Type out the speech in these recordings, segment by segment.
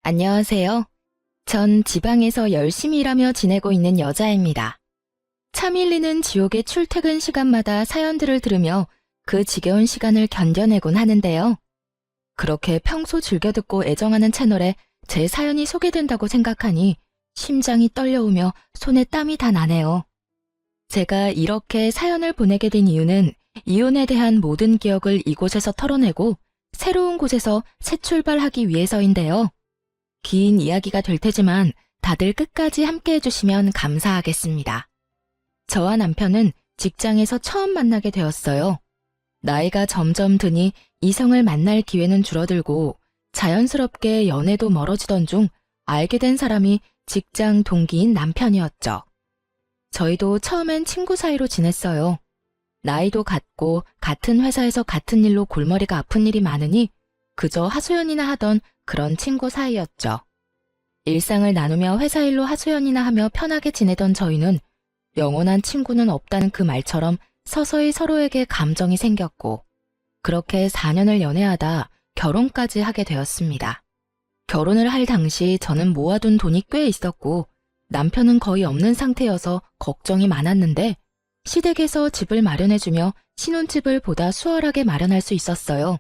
안녕하세요. 전 지방에서 열심히 일하며 지내고 있는 여자입니다. 차 밀리는 지옥의 출퇴근 시간마다 사연들을 들으며 그 지겨운 시간을 견뎌내곤 하는데요. 그렇게 평소 즐겨 듣고 애정하는 채널에 제 사연이 소개된다고 생각하니 심장이 떨려오며 손에 땀이 다 나네요. 제가 이렇게 사연을 보내게 된 이유는 이혼에 대한 모든 기억을 이곳에서 털어내고 새로운 곳에서 새 출발하기 위해서인데요. 긴 이야기가 될 테지만 다들 끝까지 함께 해주시면 감사하겠습니다. 저와 남편은 직장에서 처음 만나게 되었어요. 나이가 점점 드니 이성을 만날 기회는 줄어들고 자연스럽게 연애도 멀어지던 중 알게 된 사람이 직장 동기인 남편이었죠. 저희도 처음엔 친구 사이로 지냈어요. 나이도 같고 같은 회사에서 같은 일로 골머리가 아픈 일이 많으니 그저 하소연이나 하던 그런 친구 사이였죠. 일상을 나누며 회사 일로 하소연이나 하며 편하게 지내던 저희는 영원한 친구는 없다는 그 말처럼 서서히 서로에게 감정이 생겼고 그렇게 4년을 연애하다 결혼까지 하게 되었습니다. 결혼을 할 당시 저는 모아둔 돈이 꽤 있었고 남편은 거의 없는 상태여서 걱정이 많았는데 시댁에서 집을 마련해주며 신혼집을 보다 수월하게 마련할 수 있었어요.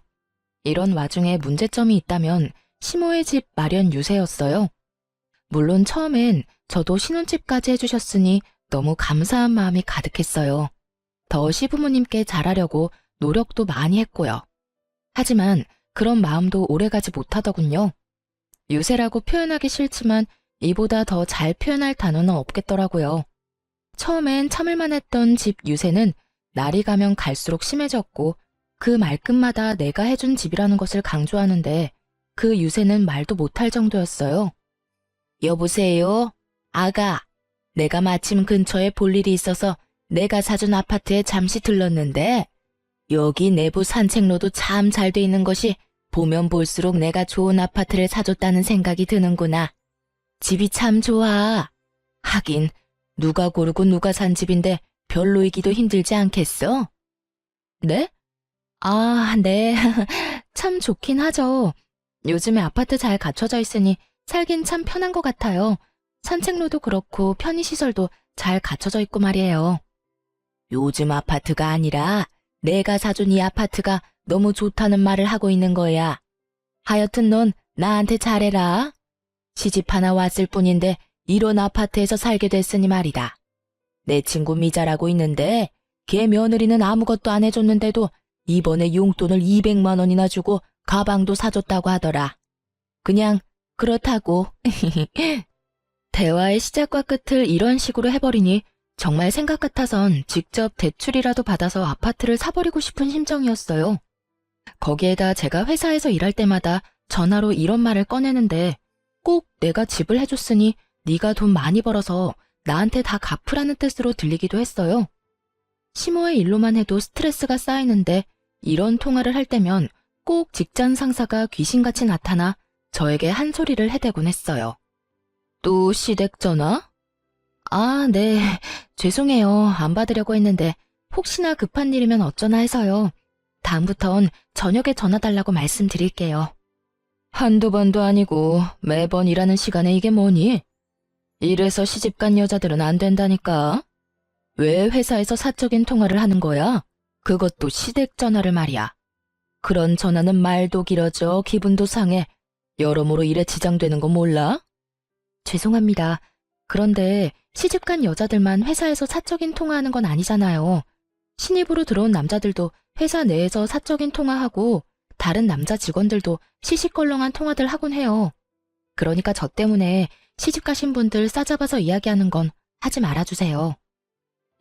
이런 와중에 문제점이 있다면 시모의 집 마련 유세였어요. 물론 처음엔 저도 신혼집까지 해주셨으니 너무 감사한 마음이 가득했어요. 더 시부모님께 잘하려고 노력도 많이 했고요. 하지만 그런 마음도 오래가지 못하더군요. 유세라고 표현하기 싫지만 이보다 더 잘 표현할 단어는 없겠더라고요. 처음엔 참을만 했던 집 유세는 날이 가면 갈수록 심해졌고 그 말끝마다 내가 해준 집이라는 것을 강조하는데 그 유세는 말도 못할 정도였어요. 여보세요? 아가, 내가 마침 근처에 볼 일이 있어서 내가 사준 아파트에 잠시 들렀는데 여기 내부 산책로도 참 잘 돼 있는 것이 보면 볼수록 내가 좋은 아파트를 사줬다는 생각이 드는구나. 집이 참 좋아. 하긴 누가 고르고 누가 산 집인데 별로이기도 힘들지 않겠어? 네? 아, 네. 참 좋긴 하죠. 요즘에 아파트 잘 갖춰져 있으니 살긴 참 편한 것 같아요. 산책로도 그렇고 편의시설도 잘 갖춰져 있고 말이에요. 요즘 아파트가 아니라 내가 사준 이 아파트가 너무 좋다는 말을 하고 있는 거야. 하여튼 넌 나한테 잘해라. 시집 하나 왔을 뿐인데 이런 아파트에서 살게 됐으니 말이다. 내 친구 미자라고 있는데 걔 며느리는 아무것도 안 해줬는데도 이번에 용돈을 200만 원이나 주고 가방도 사줬다고 하더라. 그냥 그렇다고. 대화의 시작과 끝을 이런 식으로 해버리니 정말 생각 같아선 직접 대출이라도 받아서 아파트를 사버리고 싶은 심정이었어요. 거기에다 제가 회사에서 일할 때마다 전화로 이런 말을 꺼내는데 꼭 내가 집을 해줬으니 네가 돈 많이 벌어서 나한테 다 갚으라는 뜻으로 들리기도 했어요. 시모의 일로만 해도 스트레스가 쌓이는데 이런 통화를 할 때면 꼭 직장 상사가 귀신같이 나타나 저에게 한 소리를 해대곤 했어요. 또 시댁 전화? 아, 네. 죄송해요. 안 받으려고 했는데 혹시나 급한 일이면 어쩌나 해서요. 다음부턴 저녁에 전화 달라고 말씀드릴게요. 한두 번도 아니고 매번 일하는 시간에 이게 뭐니? 이래서 시집간 여자들은 안 된다니까. 왜 회사에서 사적인 통화를 하는 거야? 그것도 시댁 전화를 말이야. 그런 전화는 말도 길어져 기분도 상해. 여러모로 일에 지장되는 거 몰라? 죄송합니다. 그런데 시집간 여자들만 회사에서 사적인 통화하는 건 아니잖아요. 신입으로 들어온 남자들도 회사 내에서 사적인 통화하고 다른 남자 직원들도 시시껄렁한 통화들 하곤 해요. 그러니까 저 때문에 시집 가신 분들 싸잡아서 이야기하는 건 하지 말아주세요.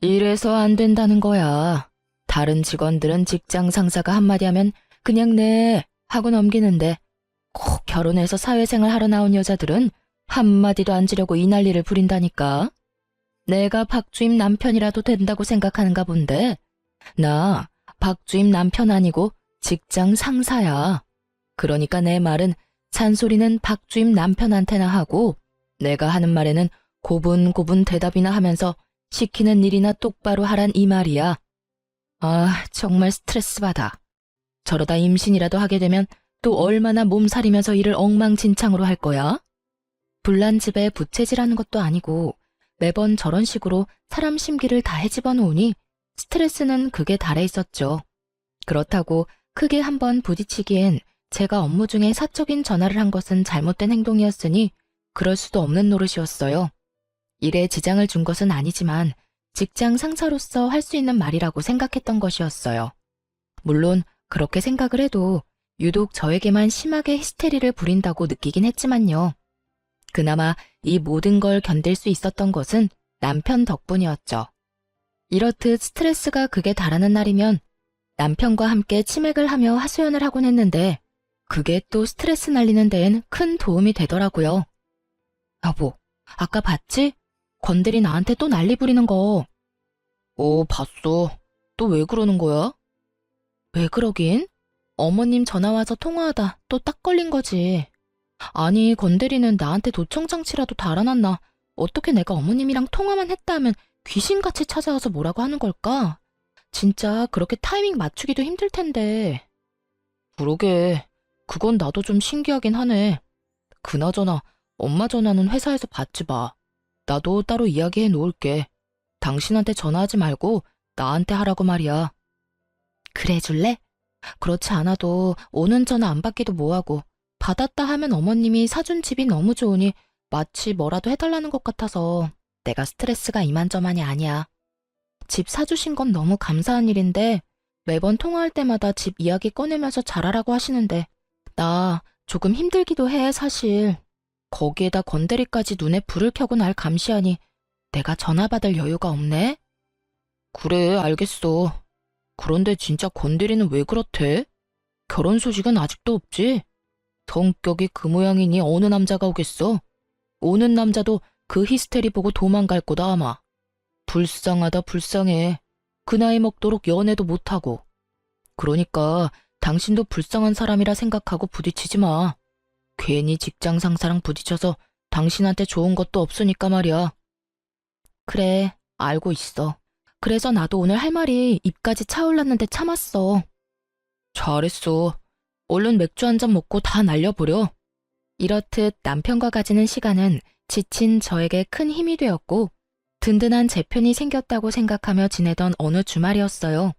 이래서 안 된다는 거야. 다른 직원들은 직장 상사가 한마디 하면 그냥 네 하고 넘기는데 꼭 결혼해서 사회생활 하러 나온 여자들은 한마디도 안 지려고 이 난리를 부린다니까. 내가 박주임 남편이라도 된다고 생각하는가 본데 나 박주임 남편 아니고 직장 상사야. 그러니까 내 말은 잔소리는 박주임 남편한테나 하고 내가 하는 말에는 고분고분 대답이나 하면서 시키는 일이나 똑바로 하란 이 말이야. 아, 정말 스트레스 받아. 저러다 임신이라도 하게 되면 또 얼마나 몸살이면서 일을 엉망진창으로 할 거야? 불난 집에 부채질하는 것도 아니고 매번 저런 식으로 사람 심기를 다 헤집어 놓으니 스트레스는 극에 달해 있었죠. 그렇다고 크게 한번 부딪히기엔 제가 업무 중에 사적인 전화를 한 것은 잘못된 행동이었으니 그럴 수도 없는 노릇이었어요. 일에 지장을 준 것은 아니지만 직장 상사로서 할 수 있는 말이라고 생각했던 것이었어요. 물론 그렇게 생각을 해도 유독 저에게만 심하게 히스테리를 부린다고 느끼긴 했지만요. 그나마 이 모든 걸 견딜 수 있었던 것은 남편 덕분이었죠. 이렇듯 스트레스가 극에 달하는 날이면 남편과 함께 치맥을 하며 하소연을 하곤 했는데 그게 또 스트레스 날리는 데엔 큰 도움이 되더라고요. 여보, 아까 봤지? 건들이 나한테 또 난리 부리는 거. 봤어. 또 왜 그러는 거야? 왜 그러긴? 어머님 전화 와서 통화하다 또 딱 걸린 거지. 아니, 건대리는 나한테 도청장치라도 달아놨나? 어떻게 내가 어머님이랑 통화만 했다 하면 귀신같이 찾아와서 뭐라고 하는 걸까? 진짜 그렇게 타이밍 맞추기도 힘들 텐데. 그러게, 그건 나도 좀 신기하긴 하네. 그나저나 엄마 전화는 회사에서 받지 마. 나도 따로 이야기해 놓을게. 당신한테 전화하지 말고 나한테 하라고 말이야. 그래 줄래? 그렇지 않아도 오는 전화 안 받기도 뭐하고 받았다 하면 어머님이 사준 집이 너무 좋으니 마치 뭐라도 해달라는 것 같아서 내가 스트레스가 이만저만이 아니야. 집 사주신 건 너무 감사한 일인데 매번 통화할 때마다 집 이야기 꺼내면서 잘하라고 하시는데 나 조금 힘들기도 해 사실. 거기에다 건드리까지 눈에 불을 켜고 날 감시하니 내가 전화 받을 여유가 없네? 그래, 알겠어. 그런데 진짜 건드리는 왜 그렇대? 결혼 소식은 아직도 없지? 성격이 그 모양이니 어느 남자가 오겠어? 오는 남자도 그 히스테리 보고 도망갈 거다 아마. 불쌍하다 불쌍해. 그 나이 먹도록 연애도 못하고. 그러니까 당신도 불쌍한 사람이라 생각하고 부딪히지 마. 괜히 직장 상사랑 부딪혀서 당신한테 좋은 것도 없으니까 말이야. 그래, 알고 있어. 그래서 나도 오늘 할 말이 입까지 차올랐는데 참았어. 잘했어. 얼른 맥주 한 잔 먹고 다 날려버려. 이렇듯 남편과 가지는 시간은 지친 저에게 큰 힘이 되었고 든든한 제 편이 생겼다고 생각하며 지내던 어느 주말이었어요.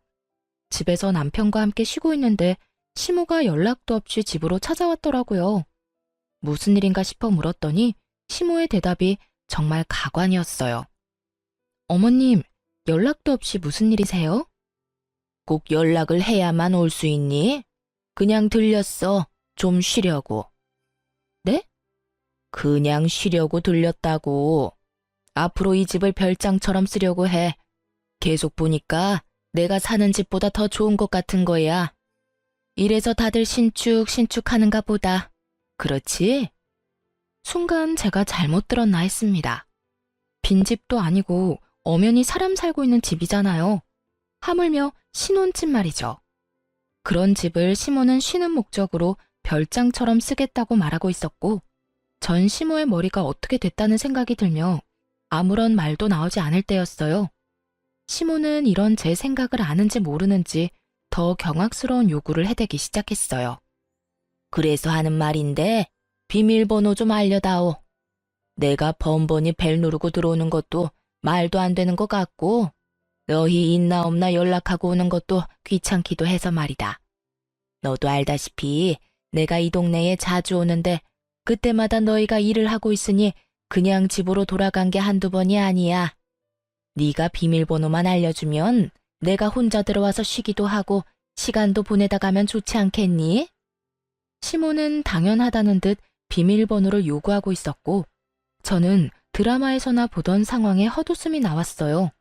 집에서 남편과 함께 쉬고 있는데 시모가 연락도 없이 집으로 찾아왔더라고요. 무슨 일인가 싶어 물었더니 시모의 대답이 정말 가관이었어요. 어머님, 연락도 없이 무슨 일이세요? 꼭 연락을 해야만 올 수 있니? 그냥 들렸어. 좀 쉬려고. 네? 그냥 쉬려고 들렸다고. 앞으로 이 집을 별장처럼 쓰려고 해. 계속 보니까 내가 사는 집보다 더 좋은 것 같은 거야. 이래서 다들 신축하는가 보다. 그렇지? 순간 제가 잘못 들었나 했습니다. 빈집도 아니고 엄연히 사람 살고 있는 집이잖아요. 하물며 신혼집 말이죠. 그런 집을 시모는 쉬는 목적으로 별장처럼 쓰겠다고 말하고 있었고 전 시모의 머리가 어떻게 됐다는 생각이 들며 아무런 말도 나오지 않을 때였어요. 시모는 이런 제 생각을 아는지 모르는지 더 경악스러운 요구를 해대기 시작했어요. 그래서 하는 말인데 비밀번호 좀 알려다오. 내가 번번이 벨 누르고 들어오는 것도 말도 안 되는 것 같고 너희 있나 없나 연락하고 오는 것도 귀찮기도 해서 말이다. 너도 알다시피 내가 이 동네에 자주 오는데 그때마다 너희가 일을 하고 있으니 그냥 집으로 돌아간 게 한두 번이 아니야. 네가 비밀번호만 알려주면 내가 혼자 들어와서 쉬기도 하고 시간도 보내다 가면 좋지 않겠니? 시모는 당연하다는 듯 비밀번호를 요구하고 있었고 저는 드라마에서나 보던 상황에 헛웃음이 나왔어요.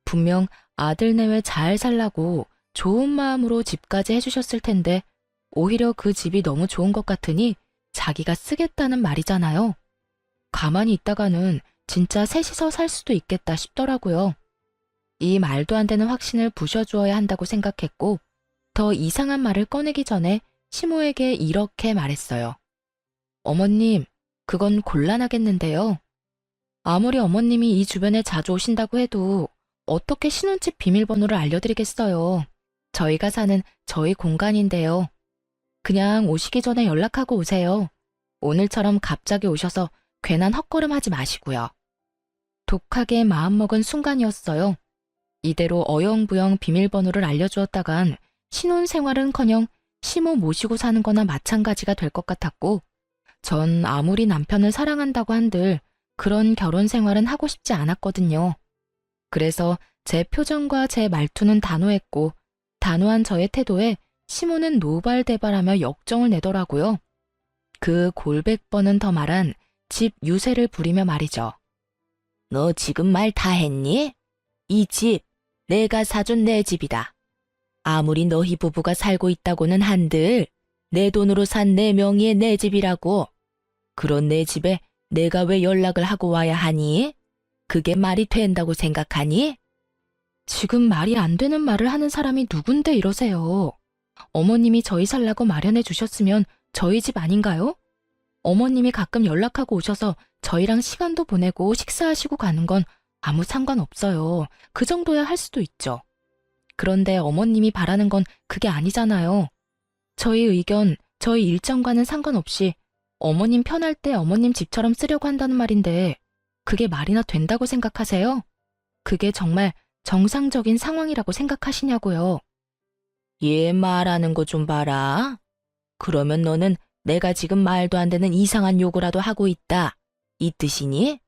분명 아들 내외 잘 살라고 좋은 마음으로 집까지 해주셨을 텐데 오히려 그 집이 너무 좋은 것 같으니 자기가 쓰겠다는 말이잖아요. 가만히 있다가는 진짜 셋이서 살 수도 있겠다 싶더라고요. 이 말도 안 되는 확신을 부셔주어야 한다고 생각했고 더 이상한 말을 꺼내기 전에 시모에게 이렇게 말했어요. 어머님, 그건 곤란하겠는데요. 아무리 어머님이 이 주변에 자주 오신다고 해도 어떻게 신혼집 비밀번호를 알려드리겠어요. 저희가 사는 저희 공간인데요. 그냥 오시기 전에 연락하고 오세요. 오늘처럼 갑자기 오셔서 괜한 헛걸음 하지 마시고요. 독하게 마음먹은 순간이었어요. 이대로 어영부영 비밀번호를 알려주었다간 신혼생활은커녕 시모 모시고 사는 거나 마찬가지가 될 것 같았고, 전 아무리 남편을 사랑한다고 한들 그런 결혼 생활은 하고 싶지 않았거든요. 그래서 제 표정과 제 말투는 단호했고, 단호한 저의 태도에 시모는 노발대발하며 역정을 내더라고요. 그 골백번은 더 말한 집 유세를 부리며 말이죠. 너 지금 말 다 했니? 이 집 내가 사준 내 집이다. 아무리 너희 부부가 살고 있다고는 한들 내 돈으로 산 내 명의의 내 집이라고. 그런 내 집에 내가 왜 연락을 하고 와야 하니? 그게 말이 된다고 생각하니? 지금 말이 안 되는 말을 하는 사람이 누군데 이러세요. 어머님이 저희 살라고 마련해 주셨으면 저희 집 아닌가요? 어머님이 가끔 연락하고 오셔서 저희랑 시간도 보내고 식사하시고 가는 건 아무 상관없어요. 그 정도야 할 수도 있죠. 그런데 어머님이 바라는 건 그게 아니잖아요. 저희 의견, 저희 일정과는 상관없이 어머님 편할 때 어머님 집처럼 쓰려고 한다는 말인데 그게 말이나 된다고 생각하세요? 그게 정말 정상적인 상황이라고 생각하시냐고요. 얘 말하는 거 좀 봐라. 그러면 너는 내가 지금 말도 안 되는 이상한 요구라도 하고 있다. 이 뜻이니?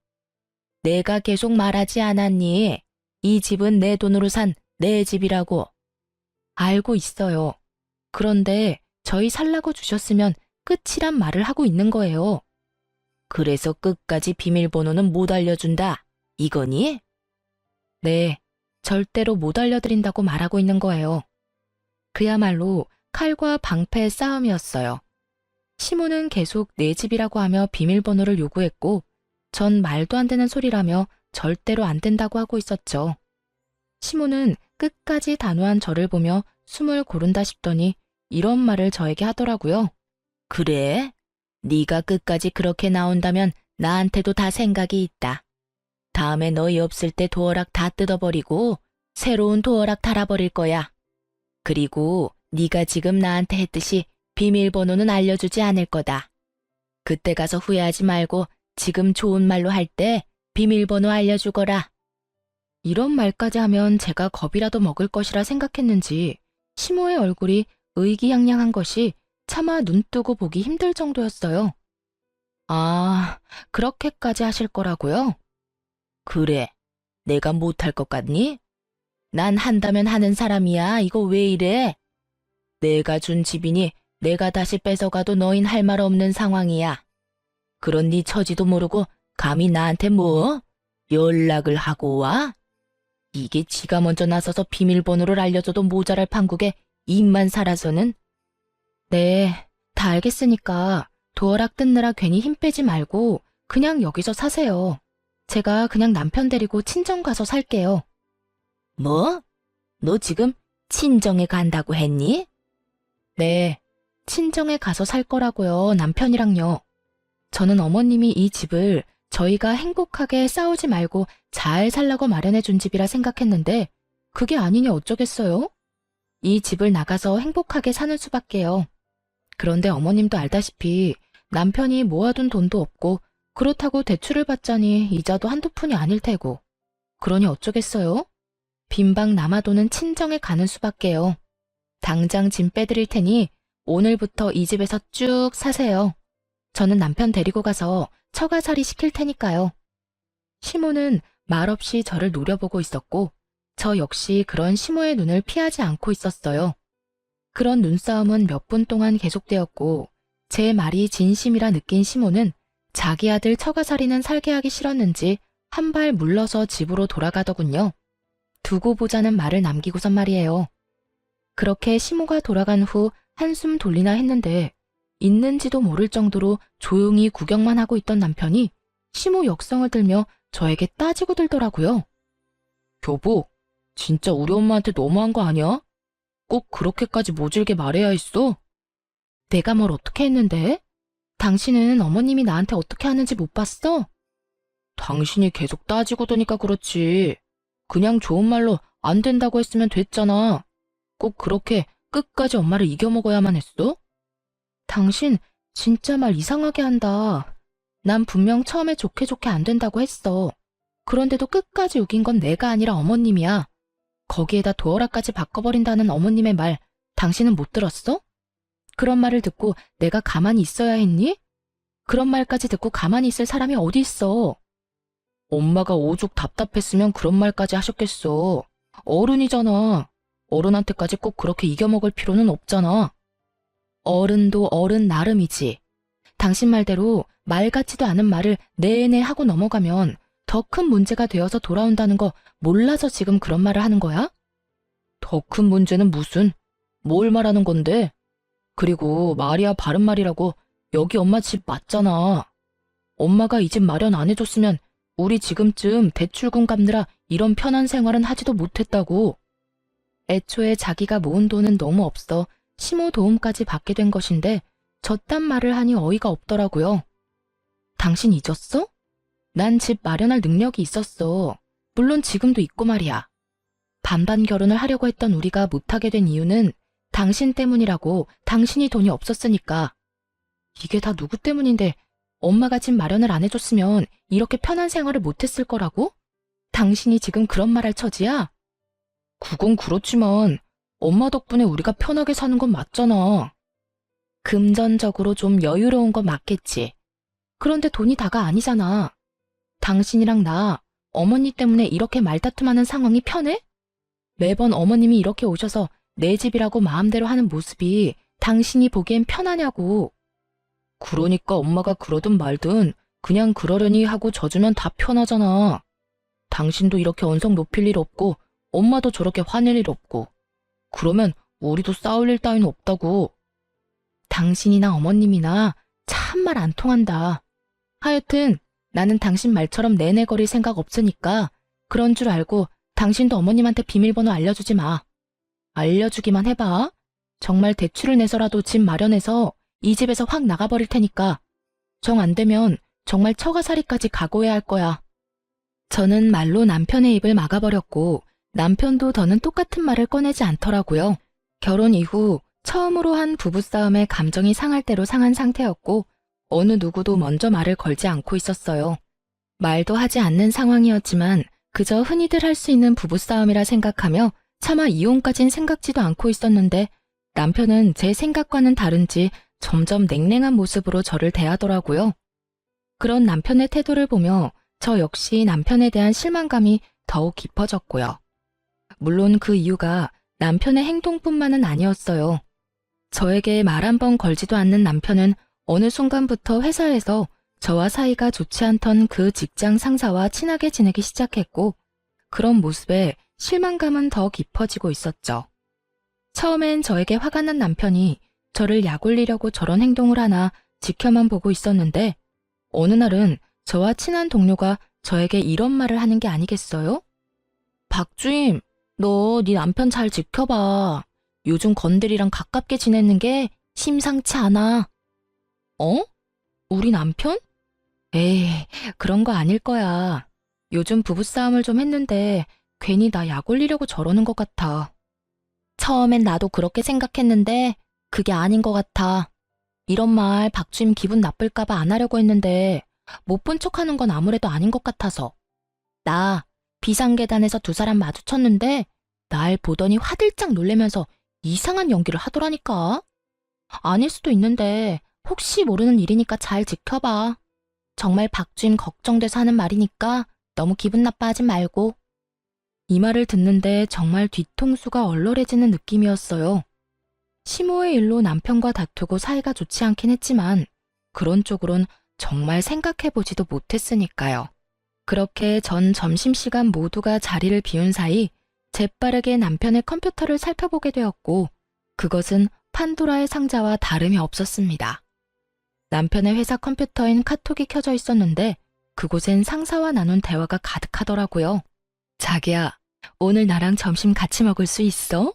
내가 계속 말하지 않았니? 이 집은 내 돈으로 산 내 집이라고. 알고 있어요. 그런데 저희 살라고 주셨으면 끝이란 말을 하고 있는 거예요. 그래서 끝까지 비밀번호는 못 알려준다. 이거니? 네, 절대로 못 알려드린다고 말하고 있는 거예요. 그야말로 칼과 방패의 싸움이었어요. 시모는 계속 내 집이라고 하며 비밀번호를 요구했고, 전 말도 안 되는 소리라며 절대로 안 된다고 하고 있었죠. 시모는 끝까지 단호한 저를 보며 숨을 고른다 싶더니 이런 말을 저에게 하더라고요. 그래? 네가 끝까지 그렇게 나온다면 나한테도 다 생각이 있다. 다음에 너희 없을 때 도어락 다 뜯어버리고 새로운 도어락 달아버릴 거야. 그리고 네가 지금 나한테 했듯이 비밀번호는 알려주지 않을 거다. 그때 가서 후회하지 말고 지금 좋은 말로 할 때 비밀번호 알려주거라. 이런 말까지 하면 제가 겁이라도 먹을 것이라 생각했는지 시모의 얼굴이 의기양양한 것이 차마 눈 뜨고 보기 힘들 정도였어요. 아, 그렇게까지 하실 거라고요? 그래, 내가 못할 것 같니? 난 한다면 하는 사람이야. 이거 왜 이래? 내가 준 집이니 내가 다시 뺏어가도 너흰 할 말 없는 상황이야. 그런 네 처지도 모르고 감히 나한테 뭐? 연락을 하고 와? 이게 지가 먼저 나서서 비밀번호를 알려줘도 모자랄 판국에 입만 살아서는? 네, 다 알겠으니까 도어락 뜯느라 괜히 힘 빼지 말고 그냥 여기서 사세요. 제가 그냥 남편 데리고 친정 가서 살게요. 뭐? 너 지금 친정에 간다고 했니? 네, 친정에 가서 살 거라고요, 남편이랑요. 저는 어머님이 이 집을 저희가 행복하게 싸우지 말고 잘 살라고 마련해 준 집이라 생각했는데 그게 아니니 어쩌겠어요? 이 집을 나가서 행복하게 사는 수밖에요. 그런데 어머님도 알다시피 남편이 모아둔 돈도 없고 그렇다고 대출을 받자니 이자도 한두 푼이 아닐 테고. 그러니 어쩌겠어요? 빈방 남아도는 친정에 가는 수밖에요. 당장 짐 빼드릴 테니 오늘부터 이 집에서 쭉 사세요. 저는 남편 데리고 가서 처가살이 시킬 테니까요. 시모는 말없이 저를 노려보고 있었고 저 역시 그런 시모의 눈을 피하지 않고 있었어요. 그런 눈싸움은 몇 분 동안 계속되었고 제 말이 진심이라 느낀 시모는 자기 아들 처가살이는 살게 하기 싫었는지 한 발 물러서 집으로 돌아가더군요. 두고 보자는 말을 남기고선 말이에요. 그렇게 시모가 돌아간 후 한숨 돌리나 했는데 있는지도 모를 정도로 조용히 구경만 하고 있던 남편이 시모 역성을 들며 저에게 따지고 들더라고요. 여보, 진짜 우리 엄마한테 너무한 거 아니야? 꼭 그렇게까지 모질게 말해야 했어? 내가 뭘 어떻게 했는데? 당신은 어머님이 나한테 어떻게 하는지 못 봤어? 당신이 계속 따지고 드니까 그렇지. 그냥 좋은 말로 안 된다고 했으면 됐잖아. 꼭 그렇게 끝까지 엄마를 이겨먹어야만 했어? 당신 진짜 말 이상하게 한다. 난 분명 처음에 좋게 좋게 안 된다고 했어. 그런데도 끝까지 우긴 건 내가 아니라 어머님이야. 거기에다 도어락까지 바꿔버린다는 어머님의 말 당신은 못 들었어? 그런 말을 듣고 내가 가만히 있어야 했니? 그런 말까지 듣고 가만히 있을 사람이 어디 있어? 엄마가 오죽 답답했으면 그런 말까지 하셨겠어. 어른이잖아. 어른한테까지 꼭 그렇게 이겨먹을 필요는 없잖아. 어른도 어른 나름이지. 당신 말대로 말 같지도 않은 말을 내내 하고 넘어가면 더 큰 문제가 되어서 돌아온다는 거 몰라서 지금 그런 말을 하는 거야? 더 큰 문제는 무슨? 뭘 말하는 건데? 그리고 말이야 바른 말이라고 여기 엄마 집 맞잖아. 엄마가 이 집 마련 안 해줬으면 우리 지금쯤 대출금 갚느라 이런 편한 생활은 하지도 못했다고. 애초에 자기가 모은 돈은 너무 없어 시모 도움까지 받게 된 것인데 저딴 말을 하니 어이가 없더라고요. 당신 잊었어? 난 집 마련할 능력이 있었어. 물론 지금도 있고 말이야. 반반 결혼을 하려고 했던 우리가 못하게 된 이유는 당신 때문이라고. 당신이 돈이 없었으니까. 이게 다 누구 때문인데 엄마가 집 마련을 안 해줬으면 이렇게 편한 생활을 못했을 거라고? 당신이 지금 그런 말 할 처지야? 그건 그렇지만 엄마 덕분에 우리가 편하게 사는 건 맞잖아. 금전적으로 좀 여유로운 건 맞겠지. 그런데 돈이 다가 아니잖아. 당신이랑 나, 어머니 때문에 이렇게 말다툼하는 상황이 편해? 매번 어머님이 이렇게 오셔서 내 집이라고 마음대로 하는 모습이 당신이 보기엔 편하냐고. 그러니까 엄마가 그러든 말든 그냥 그러려니 하고 져주면 다 편하잖아. 당신도 이렇게 언성 높일 일 없고 엄마도 저렇게 화낼 일 없고. 그러면 우리도 싸울 일 따윈 없다고. 당신이나 어머님이나 참 말 안 통한다. 하여튼 나는 당신 말처럼 내내거릴 생각 없으니까 그런 줄 알고 당신도 어머님한테 비밀번호 알려주지 마. 알려주기만 해봐. 정말 대출을 내서라도 집 마련해서 이 집에서 확 나가버릴 테니까. 정 안 되면 정말 처가살이까지 각오해야 할 거야. 저는 말로 남편의 입을 막아버렸고 남편도 더는 똑같은 말을 꺼내지 않더라고요. 결혼 이후 처음으로 한 부부싸움에 감정이 상할 대로 상한 상태였고 어느 누구도 먼저 말을 걸지 않고 있었어요. 말도 하지 않는 상황이었지만 그저 흔히들 할 수 있는 부부싸움이라 생각하며 차마 이혼까진 생각지도 않고 있었는데 남편은 제 생각과는 다른지 점점 냉랭한 모습으로 저를 대하더라고요. 그런 남편의 태도를 보며 저 역시 남편에 대한 실망감이 더욱 깊어졌고요. 물론 그 이유가 남편의 행동뿐만은 아니었어요. 저에게 말 한 번 걸지도 않는 남편은 어느 순간부터 회사에서 저와 사이가 좋지 않던 그 직장 상사와 친하게 지내기 시작했고 그런 모습에 실망감은 더 깊어지고 있었죠. 처음엔 저에게 화가 난 남편이 저를 약올리려고 저런 행동을 하나 지켜만 보고 있었는데 어느 날은 저와 친한 동료가 저에게 이런 말을 하는 게 아니겠어요? 박주임, 너 네 남편 잘 지켜봐. 요즘 건들이랑 가깝게 지내는 게 심상치 않아. 어? 우리 남편? 에이, 그런 거 아닐 거야. 요즘 부부싸움을 좀 했는데 괜히 나 약올리려고 저러는 것 같아. 처음엔 나도 그렇게 생각했는데 그게 아닌 것 같아. 이런 말 박주임 기분 나쁠까봐 안 하려고 했는데 못 본 척하는 건 아무래도 아닌 것 같아서. 나 비상계단에서 두 사람 마주쳤는데 날 보더니 화들짝 놀래면서 이상한 연기를 하더라니까. 아닐 수도 있는데 혹시 모르는 일이니까 잘 지켜봐. 정말 박주임 걱정돼서 하는 말이니까 너무 기분 나빠하지 말고. 이 말을 듣는데 정말 뒤통수가 얼얼해지는 느낌이었어요. 시모의 일로 남편과 다투고 사이가 좋지 않긴 했지만 그런 쪽으론 정말 생각해보지도 못했으니까요. 그렇게 전 점심시간 모두가 자리를 비운 사이 재빠르게 남편의 컴퓨터를 살펴보게 되었고 그것은 판도라의 상자와 다름이 없었습니다. 남편의 회사 컴퓨터엔 카톡이 켜져 있었는데 그곳엔 상사와 나눈 대화가 가득하더라고요. 자기야, 오늘 나랑 점심 같이 먹을 수 있어?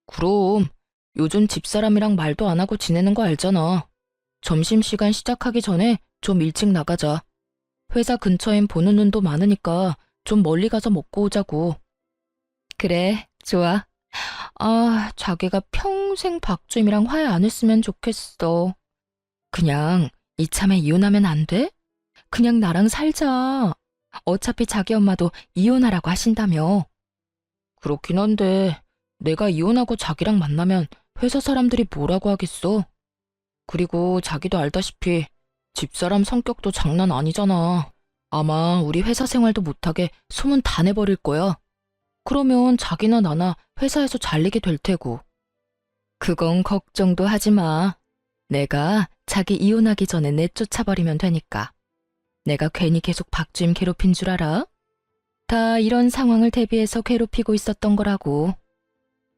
그럼, 요즘 집사람이랑 말도 안 하고 지내는 거 알잖아. 점심시간 시작하기 전에 좀 일찍 나가자. 회사 근처엔 보는 눈도 많으니까 좀 멀리 가서 먹고 오자고. 그래, 좋아. 자기가 평생 박주임이랑 화해 안 했으면 좋겠어. 그냥 이참에 이혼하면 안 돼? 그냥 나랑 살자. 어차피 자기 엄마도 이혼하라고 하신다며. 그렇긴 한데 내가 이혼하고 자기랑 만나면 회사 사람들이 뭐라고 하겠어? 그리고 자기도 알다시피 집사람 성격도 장난 아니잖아. 아마 우리 회사 생활도 못하게 소문 다 내버릴 거야. 그러면 자기나 나나 회사에서 잘리게 될 테고. 그건 걱정도 하지 마. 내가 자기 이혼하기 전에 내쫓아버리면 되니까. 내가 괜히 계속 박주임 괴롭힌 줄 알아? 다 이런 상황을 대비해서 괴롭히고 있었던 거라고.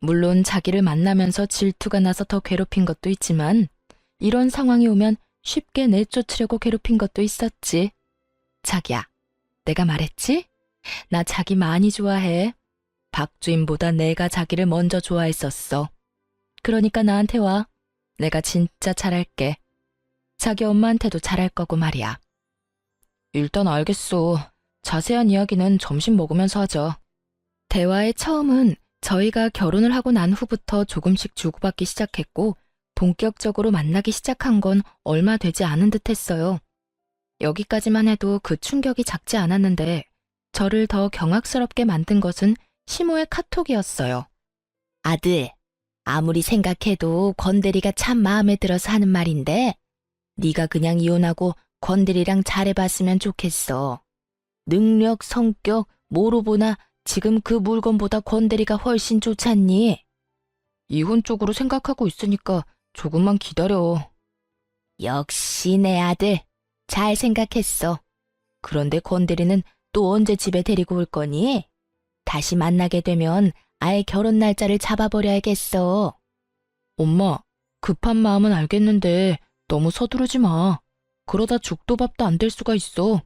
물론 자기를 만나면서 질투가 나서 더 괴롭힌 것도 있지만 이런 상황이 오면 쉽게 내쫓으려고 괴롭힌 것도 있었지. 자기야, 내가 말했지? 나 자기 많이 좋아해. 박주임보다 내가 자기를 먼저 좋아했었어. 그러니까 나한테 와. 내가 진짜 잘할게. 자기 엄마한테도 잘할 거고 말이야. 일단 알겠어. 자세한 이야기는 점심 먹으면서 하자. 대화의 처음은 저희가 결혼을 하고 난 후부터 조금씩 주고받기 시작했고 본격적으로 만나기 시작한 건 얼마 되지 않은 듯 했어요. 여기까지만 해도 그 충격이 작지 않았는데 저를 더 경악스럽게 만든 것은 시모의 카톡이었어요. 아들, 아무리 생각해도 권대리가 참 마음에 들어서 하는 말인데 네가 그냥 이혼하고 권대리랑 잘해봤으면 좋겠어. 능력, 성격, 뭐로 보나 지금 그 물건보다 권대리가 훨씬 좋잖니? 이혼 쪽으로 생각하고 있으니까 조금만 기다려. 역시 내 아들, 잘 생각했어. 그런데 권대리는 또 언제 집에 데리고 올 거니? 다시 만나게 되면 아예 결혼 날짜를 잡아버려야겠어. 엄마, 급한 마음은 알겠는데 너무 서두르지 마. 그러다 죽도 밥도 안 될 수가 있어.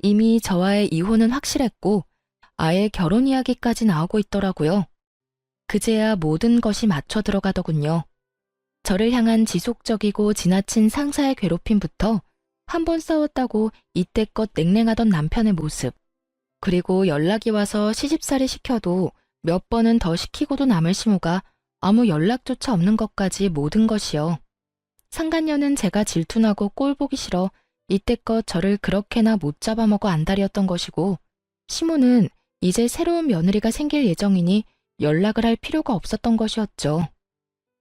이미 저와의 이혼은 확실했고 아예 결혼 이야기까지 나오고 있더라고요. 그제야 모든 것이 맞춰 들어가더군요. 저를 향한 지속적이고 지나친 상사의 괴롭힘부터 한 번 싸웠다고 이때껏 냉랭하던 남편의 모습, 그리고 연락이 와서 시집살이 시켜도 몇 번은 더 시키고도 남을 시모가 아무 연락조차 없는 것까지 모든 것이요. 상간녀는 제가 질투나고 꼴 보기 싫어 이때껏 저를 그렇게나 못 잡아먹어 안달이었던 것이고, 시모는 이제 새로운 며느리가 생길 예정이니 연락을 할 필요가 없었던 것이었죠.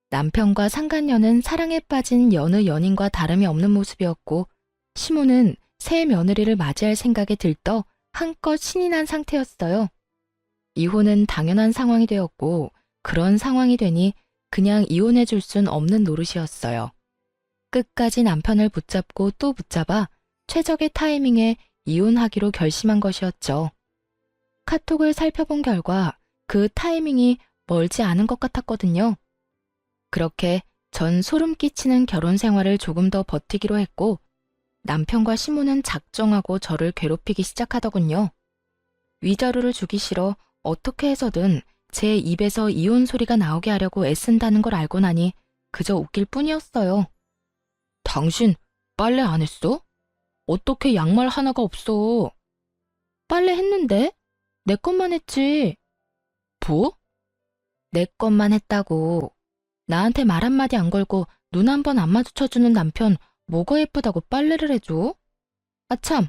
남편과 상간녀는 사랑에 빠진 여느 연인과 다름이 없는 모습이었고, 시모는 새 며느리를 맞이할 생각에 들떠 한껏 신이 난 상태였어요. 이혼은 당연한 상황이 되었고, 그런 상황이 되니 그냥 이혼해 줄 순 없는 노릇이었어요. 끝까지 남편을 붙잡고 또 붙잡아 최적의 타이밍에 이혼하기로 결심한 것이었죠. 카톡을 살펴본 결과 그 타이밍이 멀지 않은 것 같았거든요. 그렇게 전 소름 끼치는 결혼 생활을 조금 더 버티기로 했고, 남편과 시모는 작정하고 저를 괴롭히기 시작하더군요. 위자료를 주기 싫어 어떻게 해서든 제 입에서 이혼 소리가 나오게 하려고 애쓴다는 걸 알고 나니 그저 웃길 뿐이었어요. 당신 빨래 안 했어? 어떻게 양말 하나가 없어? 빨래 했는데? 내 것만 했지. 뭐? 내 것만 했다고. 나한테 말 한마디 안 걸고 눈 한 번 안 마주쳐주는 남편 뭐가 예쁘다고 빨래를 해줘? 아참,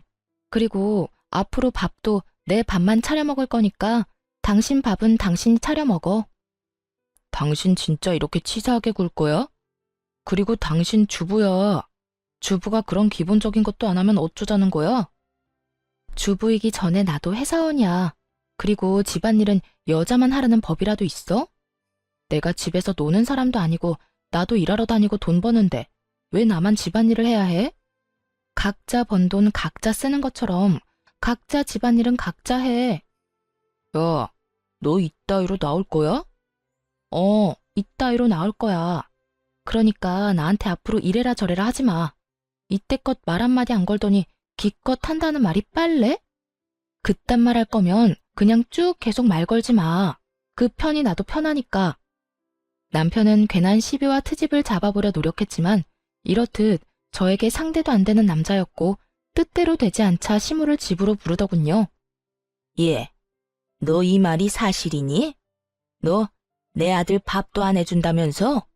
그리고 앞으로 밥도 내 밥만 차려 먹을 거니까 당신 밥은 당신이 차려 먹어. 당신 진짜 이렇게 치사하게 굴 거야? 그리고 당신 주부야. 주부가 그런 기본적인 것도 안 하면 어쩌자는 거야? 주부이기 전에 나도 회사원이야. 그리고 집안일은 여자만 하라는 법이라도 있어? 내가 집에서 노는 사람도 아니고 나도 일하러 다니고 돈 버는데 왜 나만 집안일을 해야 해? 각자 번 돈 각자 쓰는 것처럼 각자 집안일은 각자 해. 야, 너 이따위로 나올 거야? 이따위로 나올 거야. 그러니까 나한테 앞으로 이래라 저래라 하지 마. 이때껏 말 한마디 안 걸더니 기껏 한다는 말이 빨래? 그딴 말 할 거면 그냥 쭉 계속 말 걸지 마. 그 편이 나도 편하니까. 남편은 괜한 시비와 트집을 잡아보려 노력했지만 이렇듯 저에게 상대도 안 되는 남자였고 뜻대로 되지 않자 시모를 집으로 부르더군요. 예, 너 이 말이 사실이니? 너 내 아들 밥도 안 해준다면서?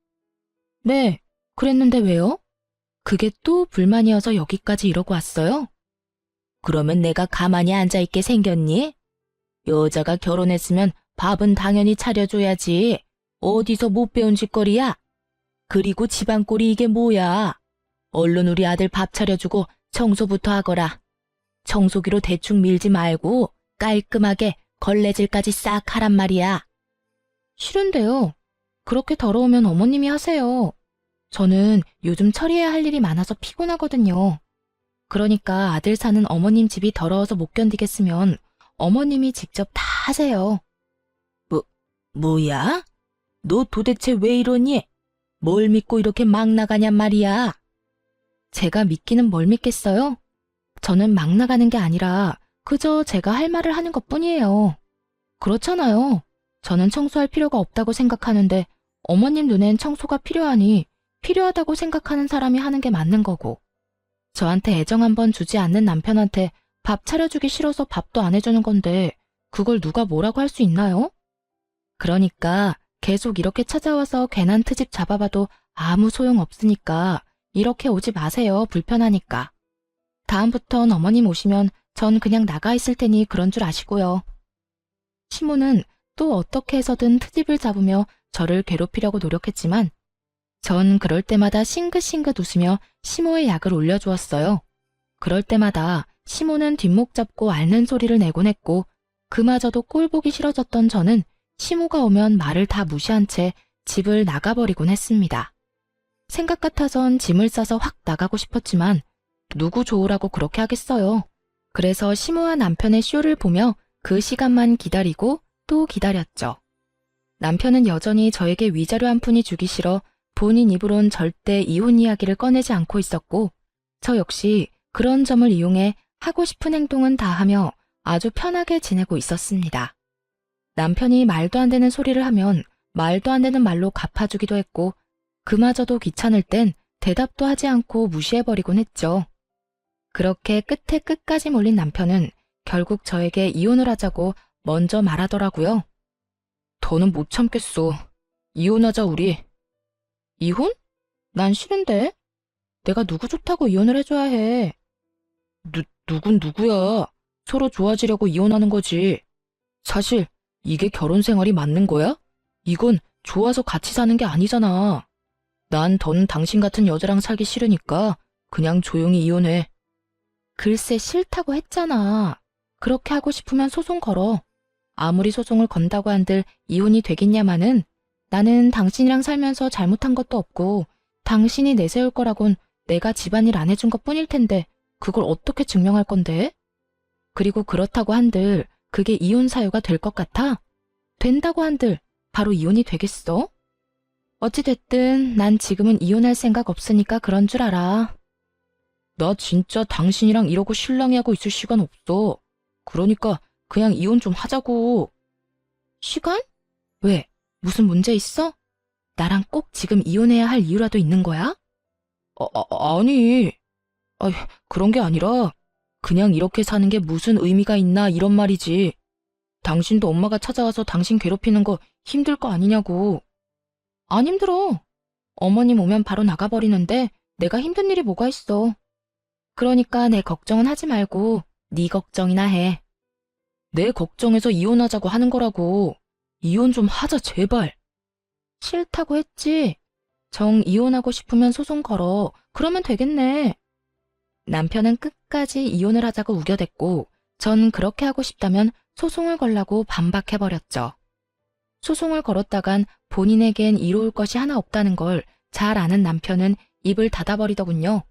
네, 그랬는데 왜요? 그게 또 불만이어서 여기까지 이러고 왔어요? 그러면 내가 가만히 앉아있게 생겼니? 여자가 결혼했으면 밥은 당연히 차려줘야지. 어디서 못 배운 짓거리야? 그리고 집안꼴이 이게 뭐야? 얼른 우리 아들 밥 차려주고 청소부터 하거라. 청소기로 대충 밀지 말고 깔끔하게 걸레질까지 싹 하란 말이야. 싫은데요. 그렇게 더러우면 어머님이 하세요. 저는 요즘 처리해야 할 일이 많아서 피곤하거든요. 그러니까 아들 사는 어머님 집이 더러워서 못 견디겠으면 어머님이 직접 다 하세요. 뭐야? 너 도대체 왜 이러니? 뭘 믿고 이렇게 막 나가냔 말이야. 제가 믿기는 뭘 믿겠어요? 저는 막 나가는 게 아니라 그저 제가 할 말을 하는 것뿐이에요. 그렇잖아요. 저는 청소할 필요가 없다고 생각하는데 어머님 눈엔 청소가 필요하니 필요하다고 생각하는 사람이 하는 게 맞는 거고. 저한테 애정 한번 주지 않는 남편한테 밥 차려주기 싫어서 밥도 안 해주는 건데 그걸 누가 뭐라고 할 수 있나요? 그러니까 계속 이렇게 찾아와서 괜한 트집 잡아봐도 아무 소용 없으니까 이렇게 오지 마세요. 불편하니까. 다음부턴 어머님 오시면 전 그냥 나가 있을 테니 그런 줄 아시고요. 시모는 또 어떻게 해서든 트집을 잡으며 저를 괴롭히려고 노력했지만 전 그럴 때마다 싱긋싱긋 웃으며 시모의 약을 올려주었어요. 그럴 때마다 시모는 뒷목 잡고 앓는 소리를 내곤 했고 그마저도 꼴 보기 싫어졌던 저는 시모가 오면 말을 다 무시한 채 집을 나가버리곤 했습니다. 생각 같아선 짐을 싸서 확 나가고 싶었지만 누구 좋으라고 그렇게 하겠어요. 그래서 시모와 남편의 쇼를 보며 그 시간만 기다리고 또 기다렸죠. 남편은 여전히 저에게 위자료 한 푼이 주기 싫어 본인 입으론 절대 이혼 이야기를 꺼내지 않고 있었고 저 역시 그런 점을 이용해 하고 싶은 행동은 다 하며 아주 편하게 지내고 있었습니다. 남편이 말도 안 되는 소리를 하면 말도 안 되는 말로 갚아주기도 했고 그마저도 귀찮을 땐 대답도 하지 않고 무시해버리곤 했죠. 그렇게 끝에 끝까지 몰린 남편은 결국 저에게 이혼을 하자고 먼저 말하더라고요. 더는 못 참겠어. 이혼하자 우리. 이혼? 난 싫은데. 내가 누구 좋다고 이혼을 해줘야 해. 누군 누구야. 서로 좋아지려고 이혼하는 거지. 사실 이게 결혼 생활이 맞는 거야? 이건 좋아서 같이 사는 게 아니잖아. 난 더는 당신 같은 여자랑 살기 싫으니까 그냥 조용히 이혼해. 글쎄 싫다고 했잖아. 그렇게 하고 싶으면 소송 걸어. 아무리 소송을 건다고 한들 이혼이 되겠냐마는 나는 당신이랑 살면서 잘못한 것도 없고 당신이 내세울 거라곤 내가 집안일 안 해준 것 뿐일 텐데 그걸 어떻게 증명할 건데? 그리고 그렇다고 한들 그게 이혼 사유가 될 것 같아? 된다고 한들 바로 이혼이 되겠어? 어찌됐든 난 지금은 이혼할 생각 없으니까 그런 줄 알아. 나 진짜 당신이랑 이러고 실랑이하고 있을 시간 없어. 그러니까 그냥 이혼 좀 하자고. 시간? 왜? 무슨 문제 있어? 나랑 꼭 지금 이혼해야 할 이유라도 있는 거야? 아니. 그런 게 아니라 그냥 이렇게 사는 게 무슨 의미가 있나 이런 말이지. 당신도 엄마가 찾아와서 당신 괴롭히는 거 힘들 거 아니냐고. 안 힘들어. 어머님 오면 바로 나가버리는데 내가 힘든 일이 뭐가 있어. 그러니까 내 걱정은 하지 말고 네 걱정이나 해. 내 걱정해서 이혼하자고 하는 거라고. 이혼 좀 하자 제발. 싫다고 했지. 정 이혼하고 싶으면 소송 걸어. 그러면 되겠네. 남편은 끝까지 이혼을 하자고 우겨댔고 전 그렇게 하고 싶다면 소송을 걸라고 반박해버렸죠. 소송을 걸었다간 본인에겐 이로울 것이 하나 없다는 걸 잘 아는 남편은 입을 닫아버리더군요.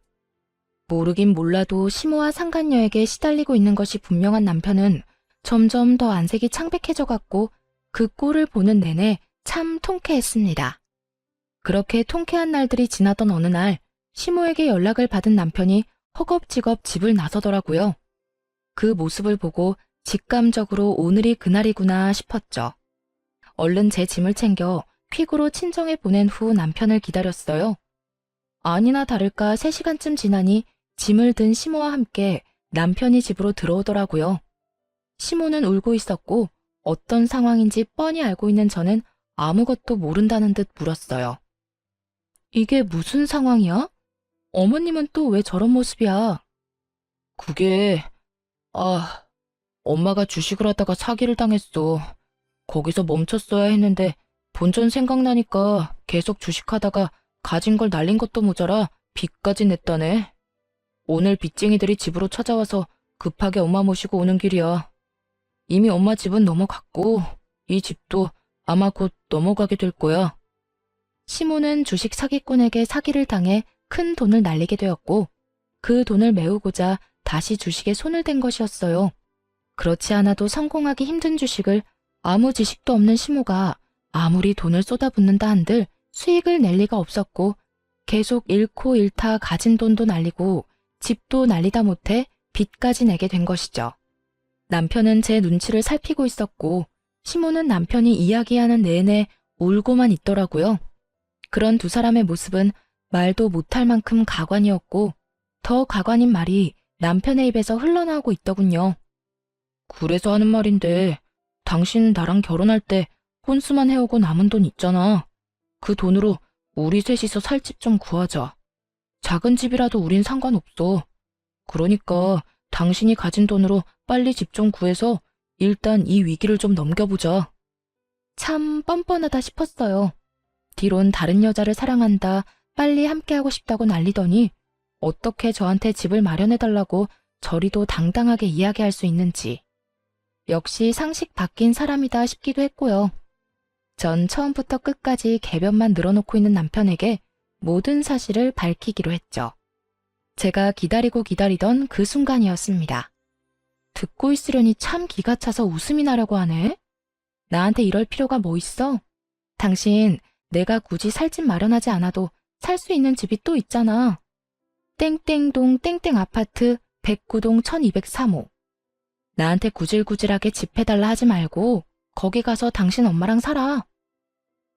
모르긴 몰라도 시모와 상간녀에게 시달리고 있는 것이 분명한 남편은 점점 더 안색이 창백해져갔고 그 꼴을 보는 내내 참 통쾌했습니다. 그렇게 통쾌한 날들이 지나던 어느 날 시모에게 연락을 받은 남편이 허겁지겁 집을 나서더라고요. 그 모습을 보고 직감적으로 오늘이 그날이구나 싶었죠. 얼른 제 짐을 챙겨 퀵으로 친정에 보낸 후 남편을 기다렸어요. 아니나 다를까 3시간쯤 지나니 짐을 든 시모와 함께 남편이 집으로 들어오더라고요. 시모는 울고 있었고 어떤 상황인지 뻔히 알고 있는 저는 아무것도 모른다는 듯 물었어요. 이게 무슨 상황이야? 어머님은 또 왜 저런 모습이야? 그게, 엄마가 주식을 하다가 사기를 당했어. 거기서 멈췄어야 했는데 본전 생각나니까 계속 주식하다가 가진 걸 날린 것도 모자라 빚까지 냈다네. 오늘 빚쟁이들이 집으로 찾아와서 급하게 엄마 모시고 오는 길이야. 이미 엄마 집은 넘어갔고 이 집도 아마 곧 넘어가게 될 거야. 시모는 주식 사기꾼에게 사기를 당해 큰 돈을 날리게 되었고 그 돈을 메우고자 다시 주식에 손을 댄 것이었어요. 그렇지 않아도 성공하기 힘든 주식을 아무 지식도 없는 시모가 아무리 돈을 쏟아붓는다 한들 수익을 낼 리가 없었고 계속 잃고 잃다 가진 돈도 날리고 집도 날리다 못해 빚까지 내게 된 것이죠. 남편은 제 눈치를 살피고 있었고 시모는 남편이 이야기하는 내내 울고만 있더라고요. 그런 두 사람의 모습은 말도 못할 만큼 가관이었고 더 가관인 말이 남편의 입에서 흘러나오고 있더군요. 그래서 하는 말인데 당신 나랑 결혼할 때 혼수만 해오고 남은 돈 있잖아. 그 돈으로 우리 셋이서 살 집 좀 구하자. 작은 집이라도 우린 상관없어. 그러니까 당신이 가진 돈으로 빨리 집 좀 구해서 일단 이 위기를 좀 넘겨보자. 참 뻔뻔하다 싶었어요. 뒤론 다른 여자를 사랑한다, 빨리 함께하고 싶다고 난리더니 어떻게 저한테 집을 마련해달라고 저리도 당당하게 이야기할 수 있는지. 역시 상식 바뀐 사람이다 싶기도 했고요. 전 처음부터 끝까지 개변만 늘어놓고 있는 남편에게 모든 사실을 밝히기로 했죠. 제가 기다리고 기다리던 그 순간이었습니다. 듣고 있으려니 참 기가 차서 웃음이 나려고 하네. 나한테 이럴 필요가 뭐 있어? 당신 내가 굳이 살 집 마련하지 않아도 살 수 있는 집이 또 있잖아. 땡땡동 땡땡 아파트 109동 1203호. 나한테 구질구질하게 집 해달라 하지 말고 거기 가서 당신 엄마랑 살아.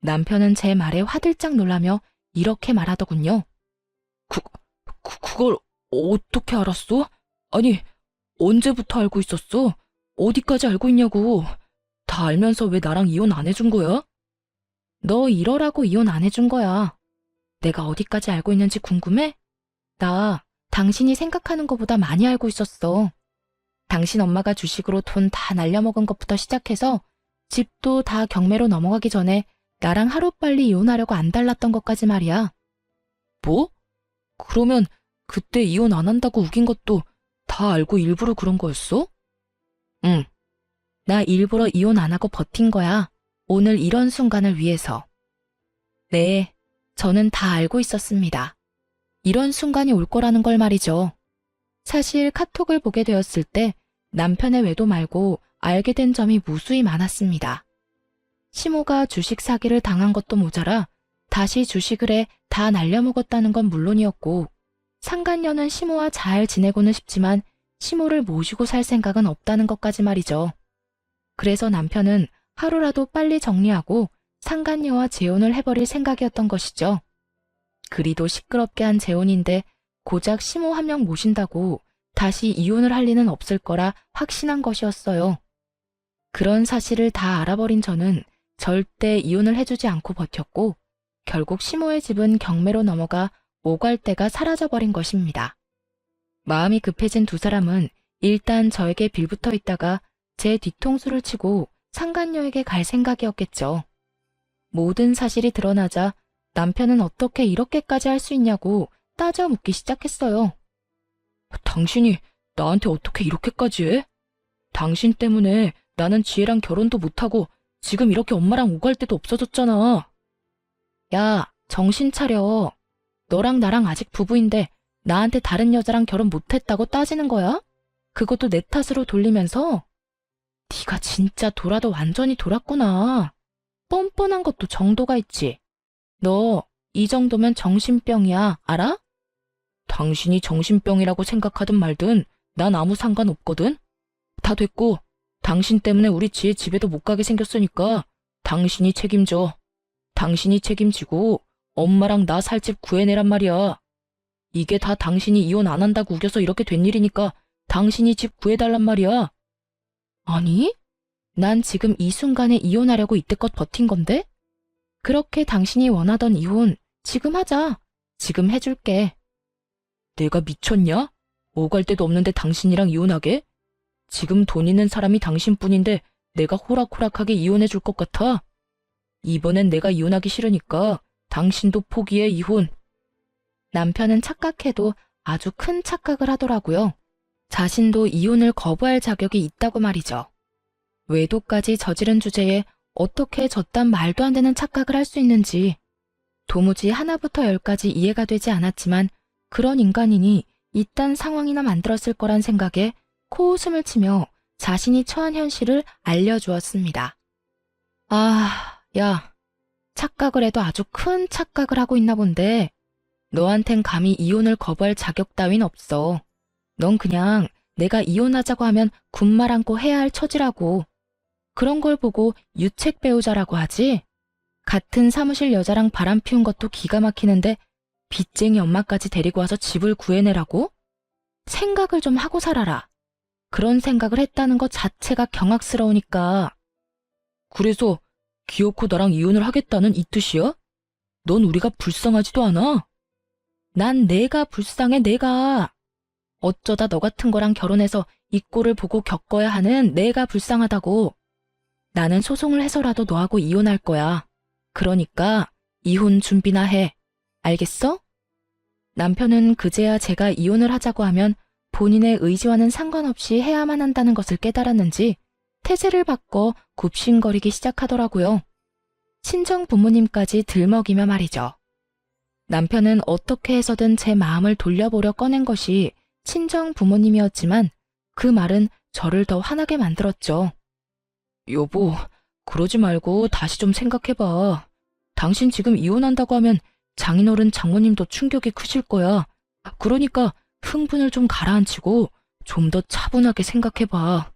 남편은 제 말에 화들짝 놀라며 이렇게 말하더군요. 그걸 어떻게 알았어? 아니, 언제부터 알고 있었어? 어디까지 알고 있냐고. 다 알면서 왜 나랑 이혼 안 해준 거야? 너 이러라고 이혼 안 해준 거야. 내가 어디까지 알고 있는지 궁금해? 나 당신이 생각하는 것보다 많이 알고 있었어. 당신 엄마가 주식으로 돈 다 날려먹은 것부터 시작해서 집도 다 경매로 넘어가기 전에 나랑 하루빨리 이혼하려고 안 달랐던 것까지 말이야. 뭐? 그러면 그때 이혼 안 한다고 우긴 것도 다 알고 일부러 그런 거였어? 응. 나 일부러 이혼 안 하고 버틴 거야. 오늘 이런 순간을 위해서. 네, 저는 다 알고 있었습니다. 이런 순간이 올 거라는 걸 말이죠. 사실 카톡을 보게 되었을 때 남편의 외도 말고 알게 된 점이 무수히 많았습니다. 시모가 주식 사기를 당한 것도 모자라 다시 주식을 해 다 날려먹었다는 건 물론이었고 상간녀는 시모와 잘 지내고는 싶지만 시모를 모시고 살 생각은 없다는 것까지 말이죠. 그래서 남편은 하루라도 빨리 정리하고 상간녀와 재혼을 해버릴 생각이었던 것이죠. 그리도 시끄럽게 한 재혼인데 고작 시모 한 명 모신다고 다시 이혼을 할 리는 없을 거라 확신한 것이었어요. 그런 사실을 다 알아버린 저는 절대 이혼을 해주지 않고 버텼고 결국 시모의 집은 경매로 넘어가 오갈대가 사라져버린 것입니다. 마음이 급해진 두 사람은 일단 저에게 빌붙어 있다가 제 뒤통수를 치고 상간녀에게 갈 생각이었겠죠. 모든 사실이 드러나자 남편은 어떻게 이렇게까지 할 수 있냐고 따져 묻기 시작했어요. 당신이 나한테 어떻게 이렇게까지 해? 당신 때문에 나는 지혜랑 결혼도 못하고 지금 이렇게 엄마랑 오갈 데도 없어졌잖아. 야, 정신 차려. 너랑 나랑 아직 부부인데 나한테 다른 여자랑 결혼 못했다고 따지는 거야? 그것도 내 탓으로 돌리면서? 네가 진짜 돌아도 완전히 돌았구나. 뻔뻔한 것도 정도가 있지. 너 이 정도면 정신병이야, 알아? 당신이 정신병이라고 생각하든 말든 난 아무 상관없거든. 다 됐고 당신 때문에 우리 지혜 집에도 못 가게 생겼으니까 당신이 책임져. 당신이 책임지고 엄마랑 나 살 집 구해내란 말이야. 이게 다 당신이 이혼 안 한다고 우겨서 이렇게 된 일이니까 당신이 집 구해달란 말이야. 아니? 난 지금 이 순간에 이혼하려고 이때껏 버틴 건데? 그렇게 당신이 원하던 이혼 지금 하자. 지금 해줄게. 내가 미쳤냐? 오갈 데도 없는데 당신이랑 이혼하게? 지금 돈 있는 사람이 당신뿐인데 내가 호락호락하게 이혼해줄 것 같아? 이번엔 내가 이혼하기 싫으니까 당신도 포기해, 이혼. 남편은 착각해도 아주 큰 착각을 하더라고요. 자신도 이혼을 거부할 자격이 있다고 말이죠. 외도까지 저지른 주제에 어떻게 저딴 말도 안 되는 착각을 할 수 있는지 도무지 하나부터 열까지 이해가 되지 않았지만 그런 인간이니 이딴 상황이나 만들었을 거란 생각에 코웃음을 치며 자신이 처한 현실을 알려주었습니다. 아, 야, 착각을 해도 아주 큰 착각을 하고 있나 본데 너한텐 감히 이혼을 거부할 자격 따윈 없어. 넌 그냥 내가 이혼하자고 하면 군말 않고 해야 할 처지라고. 그런 걸 보고 유책 배우자라고 하지? 같은 사무실 여자랑 바람 피운 것도 기가 막히는데 빚쟁이 엄마까지 데리고 와서 집을 구해내라고? 생각을 좀 하고 살아라. 그런 생각을 했다는 것 자체가 경악스러우니까. 그래서 기어코 나랑 이혼을 하겠다는 이 뜻이야? 넌 우리가 불쌍하지도 않아? 난 내가 불쌍해, 내가. 어쩌다 너 같은 거랑 결혼해서 이 꼴을 보고 겪어야 하는 내가 불쌍하다고. 나는 소송을 해서라도 너하고 이혼할 거야. 그러니까 이혼 준비나 해. 알겠어? 남편은 그제야 제가 이혼을 하자고 하면 본인의 의지와는 상관없이 해야만 한다는 것을 깨달았는지 태세를 바꿔 굽신거리기 시작하더라고요. 친정 부모님까지 들먹이며 말이죠. 남편은 어떻게 해서든 제 마음을 돌려보려 꺼낸 것이 친정 부모님이었지만 그 말은 저를 더 화나게 만들었죠. 여보, 그러지 말고 다시 좀 생각해봐. 당신 지금 이혼한다고 하면 장인어른 장모님도 충격이 크실 거야. 그러니까 흥분을 좀 가라앉히고 좀 더 차분하게 생각해봐.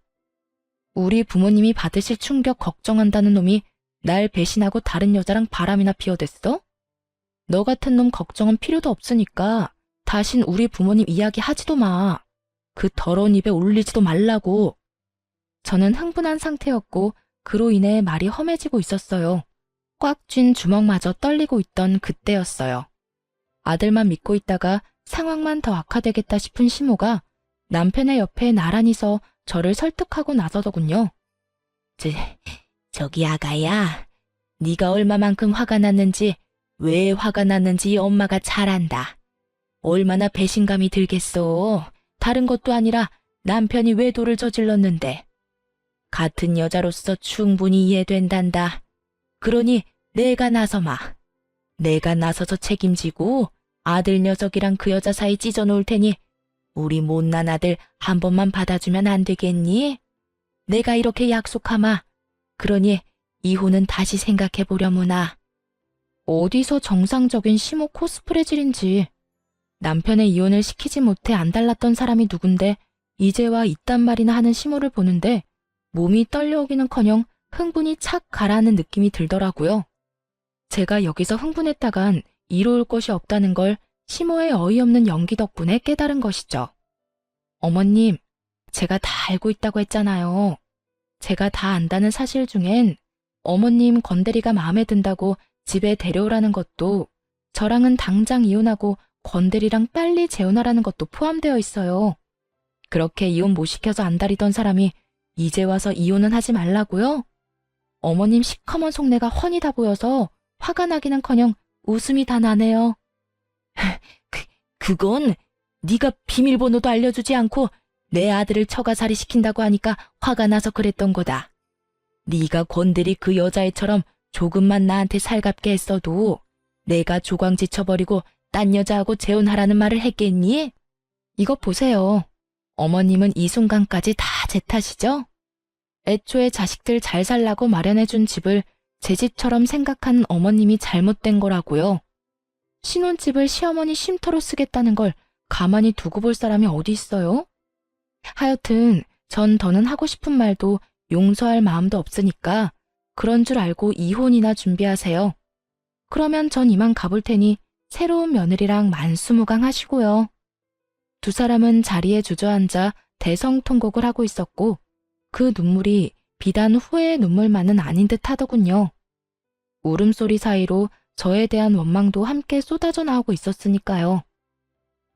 우리 부모님이 받으실 충격 걱정한다는 놈이 날 배신하고 다른 여자랑 바람이나 피워댔어? 너 같은 놈 걱정은 필요도 없으니까 다신 우리 부모님 이야기 하지도 마. 그 더러운 입에 올리지도 말라고. 저는 흥분한 상태였고 그로 인해 말이 험해지고 있었어요. 꽉 쥔 주먹마저 떨리고 있던 그때였어요. 아들만 믿고 있다가 상황만 더 악화되겠다 싶은 시모가 남편의 옆에 나란히 서 저를 설득하고 나서더군요. 저기 아가야, 네가 얼마만큼 화가 났는지, 왜 화가 났는지 엄마가 잘 안다. 얼마나 배신감이 들겠어. 다른 것도 아니라 남편이 외도를 저질렀는데. 같은 여자로서 충분히 이해된단다. 그러니 내가 나서마. 내가 나서서 책임지고 아들 녀석이랑 그 여자 사이 찢어놓을 테니 우리 못난 아들 한 번만 받아주면 안 되겠니? 내가 이렇게 약속하마. 그러니 이혼은 다시 생각해보려무나. 어디서 정상적인 시모 코스프레질인지. 남편의 이혼을 시키지 못해 안달났던 사람이 누군데 이제와 이딴 말이나 하는 시모를 보는데 몸이 떨려오기는커녕 흥분이 착 가라앉는 느낌이 들더라고요. 제가 여기서 흥분했다간 이로울 것이 없다는 걸 시모의 어이없는 연기 덕분에 깨달은 것이죠. 어머님, 제가 다 알고 있다고 했잖아요. 제가 다 안다는 사실 중엔 어머님 건대리가 마음에 든다고 집에 데려오라는 것도 저랑은 당장 이혼하고 건대리랑 빨리 재혼하라는 것도 포함되어 있어요. 그렇게 이혼 못 시켜서 안달이던 사람이 이제 와서 이혼은 하지 말라고요? 어머님 시커먼 속내가 훤히 다 보여서 화가 나기는커녕 웃음이 다 나네요. 그건 네가 비밀번호도 알려주지 않고 내 아들을 처가살이 시킨다고 하니까 화가 나서 그랬던 거다. 네가 건드리 그 여자애처럼 조금만 나한테 살갑게 했어도 내가 조광지쳐버리고 딴 여자하고 재혼하라는 말을 했겠니? 이것 보세요. 어머님은 이 순간까지 다 제 탓이죠? 애초에 자식들 잘 살라고 마련해준 집을 제 집처럼 생각한 어머님이 잘못된 거라고요. 신혼집을 시어머니 쉼터로 쓰겠다는 걸 가만히 두고 볼 사람이 어디 있어요? 하여튼 전 더는 하고 싶은 말도 용서할 마음도 없으니까 그런 줄 알고 이혼이나 준비하세요. 그러면 전 이만 가볼 테니 새로운 며느리랑 만수무강하시고요. 두 사람은 자리에 주저앉아 대성통곡을 하고 있었고 그 눈물이 비단 후회의 눈물만은 아닌 듯 하더군요. 울음소리 사이로 저에 대한 원망도 함께 쏟아져 나오고 있었으니까요.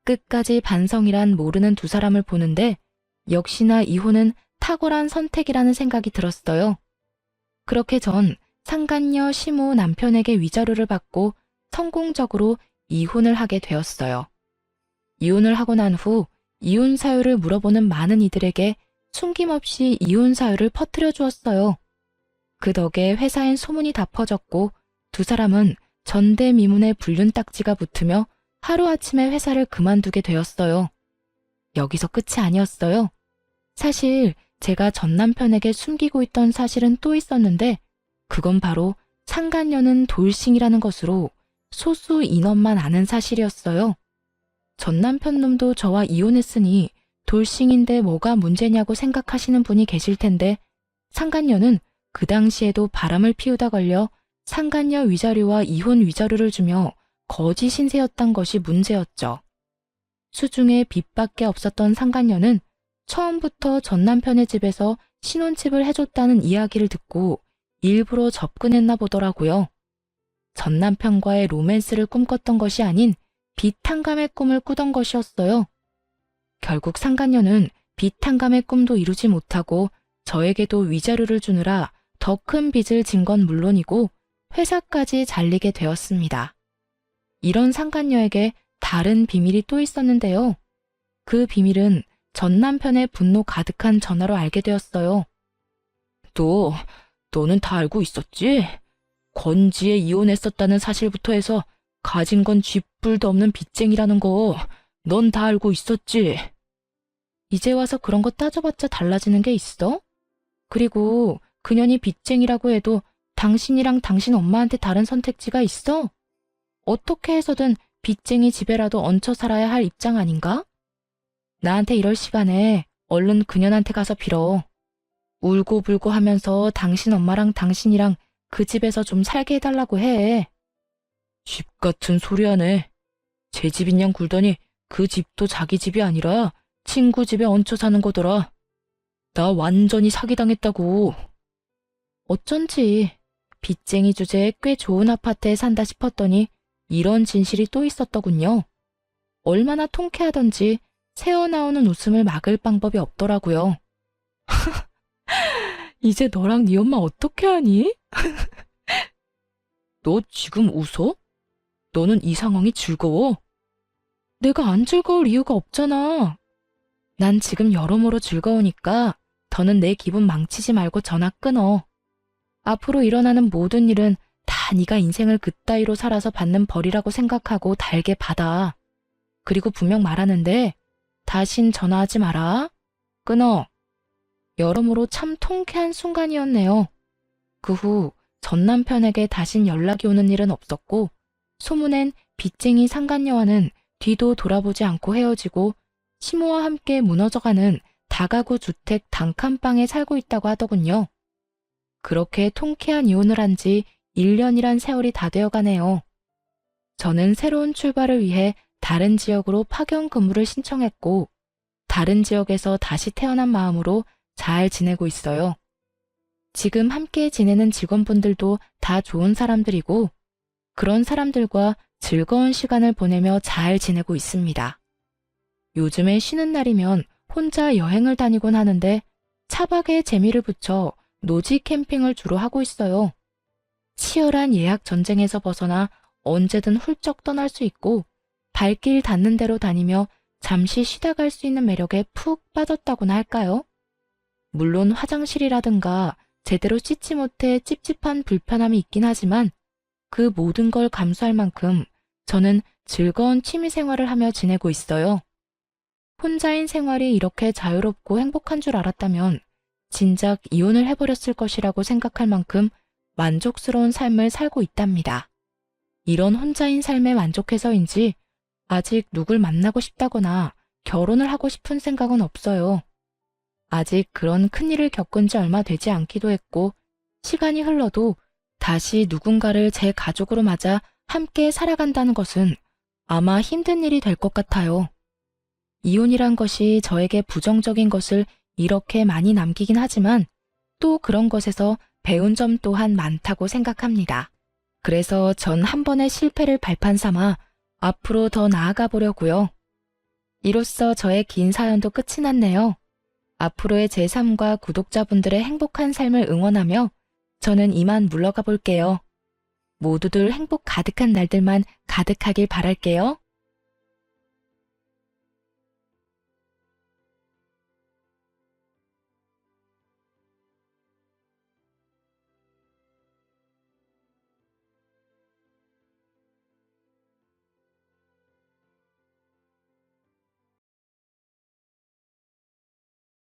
끝까지 반성이란 모르는 두 사람을 보는데 역시나 이혼은 탁월한 선택이라는 생각이 들었어요. 그렇게 전 상간녀 시모 남편에게 위자료를 받고 성공적으로 이혼을 하게 되었어요. 이혼을 하고 난 후 이혼 사유를 물어보는 많은 이들에게 숨김없이 이혼 사유를 퍼뜨려 주었어요. 그 덕에 회사엔 소문이 다 퍼졌고 두 사람은 전대미문의 불륜 딱지가 붙으며 하루아침에 회사를 그만두게 되었어요. 여기서 끝이 아니었어요. 사실 제가 전 남편에게 숨기고 있던 사실은 또 있었는데 그건 바로 상간녀는 돌싱이라는 것으로 소수 인원만 아는 사실이었어요. 전 남편 놈도 저와 이혼했으니 돌싱인데 뭐가 문제냐고 생각하시는 분이 계실 텐데 상간녀는 그 당시에도 바람을 피우다 걸려 상간녀 위자료와 이혼 위자료를 주며 거짓 신세였던 것이 문제였죠. 수중에 빚밖에 없었던 상간녀는 처음부터 전 남편의 집에서 신혼집을 해줬다는 이야기를 듣고 일부러 접근했나 보더라고요. 전 남편과의 로맨스를 꿈꿨던 것이 아닌 빚 탕감의 꿈을 꾸던 것이었어요. 결국 상간녀는 빚 탕감의 꿈도 이루지 못하고 저에게도 위자료를 주느라 더 큰 빚을 진 건 물론이고 회사까지 잘리게 되었습니다. 이런 상간녀에게 다른 비밀이 또 있었는데요. 그 비밀은 전 남편의 분노 가득한 전화로 알게 되었어요. 너는 다 알고 있었지? 권지에 이혼했었다는 사실부터 해서 가진 건 쥐뿔도 없는 빚쟁이라는 거 넌 다 알고 있었지? 이제 와서 그런 거 따져봤자 달라지는 게 있어? 그리고 그년이 빚쟁이라고 해도 당신이랑 당신 엄마한테 다른 선택지가 있어? 어떻게 해서든 빚쟁이 집에라도 얹혀 살아야 할 입장 아닌가? 나한테 이럴 시간에 얼른 그년한테 가서 빌어. 울고불고 하면서 당신 엄마랑 당신이랑 그 집에서 좀 살게 해달라고 해. 집 같은 소리 하네. 제 집인 양 굴더니 그 집도 자기 집이 아니라 친구 집에 얹혀 사는 거더라. 나 완전히 사기당했다고. 어쩐지 빚쟁이 주제에 꽤 좋은 아파트에 산다 싶었더니 이런 진실이 또 있었더군요. 얼마나 통쾌하던지 새어나오는 웃음을 막을 방법이 없더라고요. 이제 너랑 네 엄마 어떻게 하니? 너 지금 웃어? 너는 이 상황이 즐거워? 내가 안 즐거울 이유가 없잖아. 난 지금 여러모로 즐거우니까 더는 내 기분 망치지 말고 전화 끊어. 앞으로 일어나는 모든 일은 다 네가 인생을 그따위로 살아서 받는 벌이라고 생각하고 달게 받아. 그리고 분명 말하는데 다신 전화하지 마라. 끊어. 여러모로 참 통쾌한 순간이었네요. 그 후 전 남편에게 다신 연락이 오는 일은 없었고 소문엔 빚쟁이 상간녀와는 뒤도 돌아보지 않고 헤어지고 시모와 함께 무너져가는 다가구 주택 단칸방에 살고 있다고 하더군요. 그렇게 통쾌한 이혼을 한 지 1년이란 세월이 다 되어가네요. 저는 새로운 출발을 위해 다른 지역으로 파견 근무를 신청했고 다른 지역에서 다시 태어난 마음으로 잘 지내고 있어요. 지금 함께 지내는 직원분들도 다 좋은 사람들이고 그런 사람들과 즐거운 시간을 보내며 잘 지내고 있습니다. 요즘에 쉬는 날이면 혼자 여행을 다니곤 하는데 차박에 재미를 붙여 노지 캠핑을 주로 하고 있어요. 치열한 예약 전쟁에서 벗어나 언제든 훌쩍 떠날 수 있고 발길 닿는 대로 다니며 잠시 쉬다 갈 수 있는 매력에 푹 빠졌다고나 할까요? 물론 화장실이라든가 제대로 씻지 못해 찝찝한 불편함이 있긴 하지만 그 모든 걸 감수할 만큼 저는 즐거운 취미 생활을 하며 지내고 있어요. 혼자인 생활이 이렇게 자유롭고 행복한 줄 알았다면 진작 이혼을 해버렸을 것이라고 생각할 만큼 만족스러운 삶을 살고 있답니다. 이런 혼자인 삶에 만족해서인지 아직 누굴 만나고 싶다거나 결혼을 하고 싶은 생각은 없어요. 아직 그런 큰일을 겪은 지 얼마 되지 않기도 했고 시간이 흘러도 다시 누군가를 제 가족으로 맞아 함께 살아간다는 것은 아마 힘든 일이 될 것 같아요. 이혼이란 것이 저에게 부정적인 것을 이렇게 많이 남기긴 하지만 또 그런 것에서 배운 점 또한 많다고 생각합니다. 그래서 전 한 번의 실패를 발판 삼아 앞으로 더 나아가 보려고요. 이로써 저의 긴 사연도 끝이 났네요. 앞으로의 제 삶과 구독자분들의 행복한 삶을 응원하며 저는 이만 물러가 볼게요. 모두들 행복 가득한 날들만 가득하길 바랄게요.